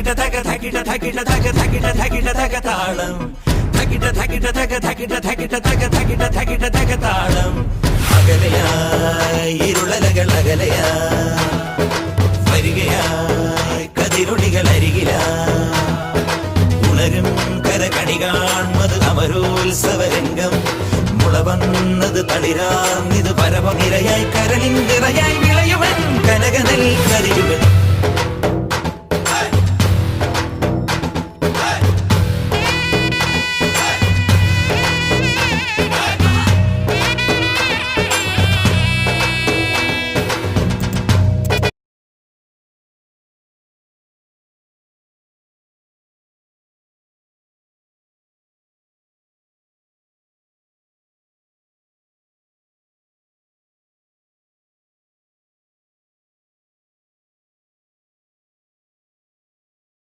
തകിട തക തകിട തകിട തക തകിട തകിട തക താളം തകിട തകിട തക തകിട തകിട തക തകിട തകിട തക താളം അകലയായി ഇരുളലകൾ അകലയായി വരികയായി കതിരൊളികൾ അരികിലായി ഉണരും കരകണി കാൺമത് അമരോത്സവരംഗം മുളവന്നത് തളിരാർന്നിത് പരമനിരയായി കരളിൻ നിറയായി വിളയുവൻ കനകനൽ കരിയുവൻ